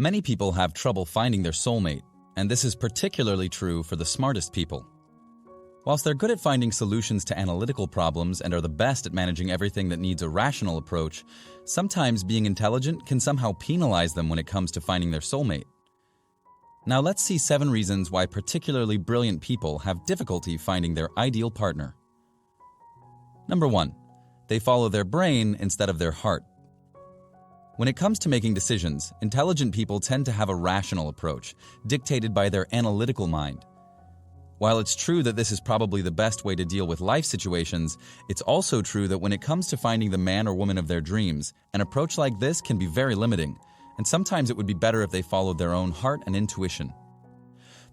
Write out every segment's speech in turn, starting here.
Many people have trouble finding their soulmate, and this is particularly true for the smartest people. Whilst they're good at finding solutions to analytical problems and are the best at managing everything that needs a rational approach, sometimes being intelligent can somehow penalize them when it comes to finding their soulmate. Now let's see 7 reasons why particularly brilliant people have difficulty finding their ideal partner. Number 1. They follow their brain instead of their heart. When it comes to making decisions, intelligent people tend to have a rational approach, dictated by their analytical mind. While it's true that this is probably the best way to deal with life situations, it's also true that when it comes to finding the man or woman of their dreams, an approach like this can be very limiting, and sometimes it would be better if they followed their own heart and intuition.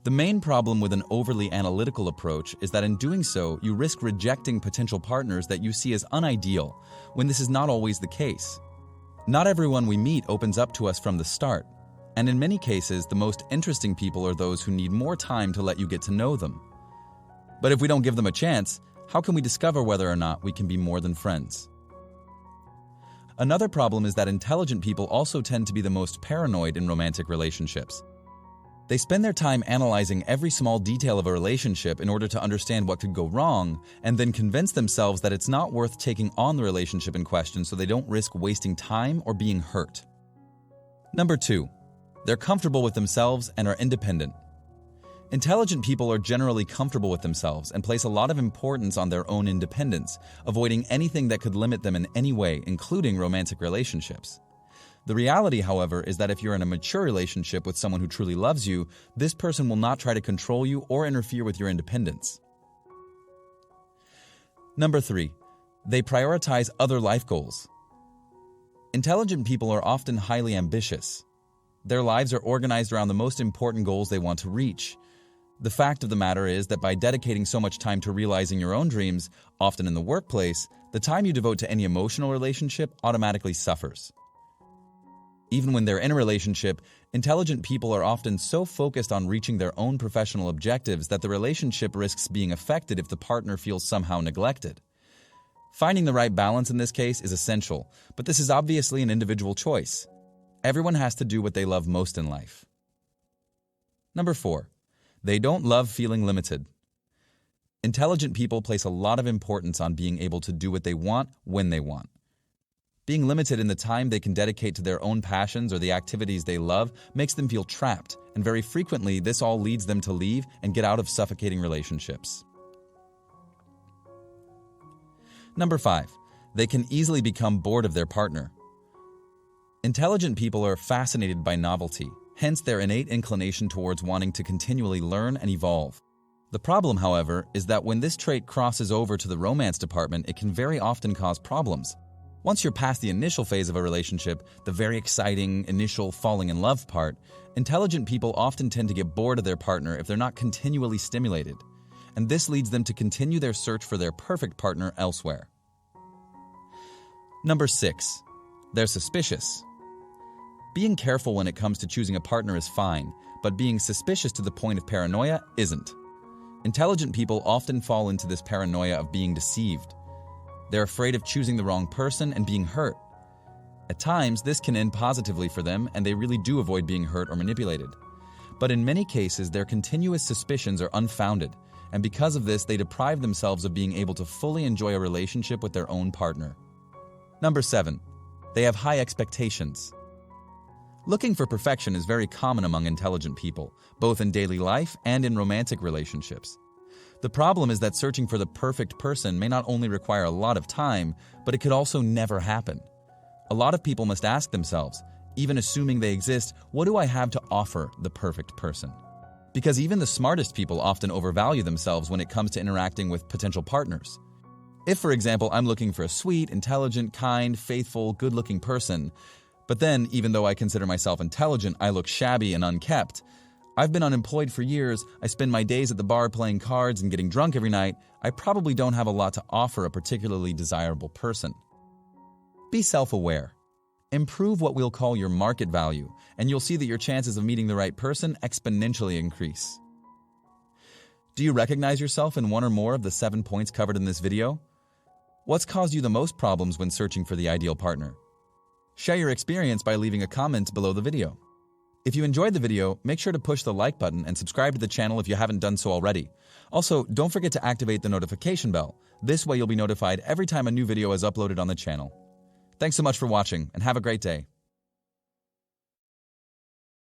The main problem with an overly analytical approach is that in doing so, you risk rejecting potential partners that you see as unideal, when this is not always the case. Not everyone we meet opens up to us from the start, and in many cases, the most interesting people are those who need more time to let you get to know them. But if we don't give them a chance, how can we discover whether or not we can be more than friends? Another problem is that intelligent people also tend to be the most paranoid in romantic relationships. They spend their time analyzing every small detail of a relationship in order to understand what could go wrong, and then convince themselves that it's not worth taking on the relationship in question so they don't risk wasting time or being hurt. Number 2. They're comfortable with themselves and are independent. Intelligent people are generally comfortable with themselves and place a lot of importance on their own independence, avoiding anything that could limit them in any way, including romantic relationships. The reality, however, is that if you're in a mature relationship with someone who truly loves you, this person will not try to control you or interfere with your independence. Number 3. They prioritize other life goals. Intelligent people are often highly ambitious. Their lives are organized around the most important goals they want to reach. The fact of the matter is that by dedicating so much time to realizing your own dreams, often in the workplace, the time you devote to any emotional relationship automatically suffers. Even when they're in a relationship, intelligent people are often so focused on reaching their own professional objectives that the relationship risks being affected if the partner feels somehow neglected. Finding the right balance in this case is essential, but this is obviously an individual choice. Everyone has to do what they love most in life. Number 4. They don't love feeling limited. Intelligent people place a lot of importance on being able to do what they want when they want. Being limited in the time they can dedicate to their own passions or the activities they love makes them feel trapped, and very frequently this all leads them to leave and get out of suffocating relationships. Number 5. They can easily become bored of their partner. Intelligent people are fascinated by novelty, hence their innate inclination towards wanting to continually learn and evolve. The problem, however, is that when this trait crosses over to the romance department, it can very often cause problems. Once you're past the initial phase of a relationship, the very exciting initial falling in love part, intelligent people often tend to get bored of their partner if they're not continually stimulated, and this leads them to continue their search for their perfect partner elsewhere. Number 6. They're suspicious. Being careful when it comes to choosing a partner is fine, but being suspicious to the point of paranoia isn't. Intelligent people often fall into this paranoia of being deceived. They're afraid of choosing the wrong person and being hurt. At times, this can end positively for them, and they really do avoid being hurt or manipulated. But in many cases, their continuous suspicions are unfounded, and because of this, they deprive themselves of being able to fully enjoy a relationship with their own partner. Number 7. They have high expectations. Looking for perfection is very common among intelligent people, both in daily life and in romantic relationships. The problem is that searching for the perfect person may not only require a lot of time, but it could also never happen. A lot of people must ask themselves, even assuming they exist, what do I have to offer the perfect person? Because even the smartest people often overvalue themselves when it comes to interacting with potential partners. If, for example, I'm looking for a sweet, intelligent, kind, faithful, good-looking person, but then, even though I consider myself intelligent, I look shabby and unkempt, I've been unemployed for years, I spend my days at the bar playing cards and getting drunk every night, I probably don't have a lot to offer a particularly desirable person. Be self-aware. Improve what we'll call your market value, and you'll see that your chances of meeting the right person exponentially increase. Do you recognize yourself in one or more of the 7 points covered in this video? What's caused you the most problems when searching for the ideal partner? Share your experience by leaving a comment below the video. If you enjoyed the video, make sure to push the like button and subscribe to the channel if you haven't done so already. Also, don't forget to activate the notification bell. This way you'll be notified every time a new video is uploaded on the channel. Thanks so much for watching, and have a great day.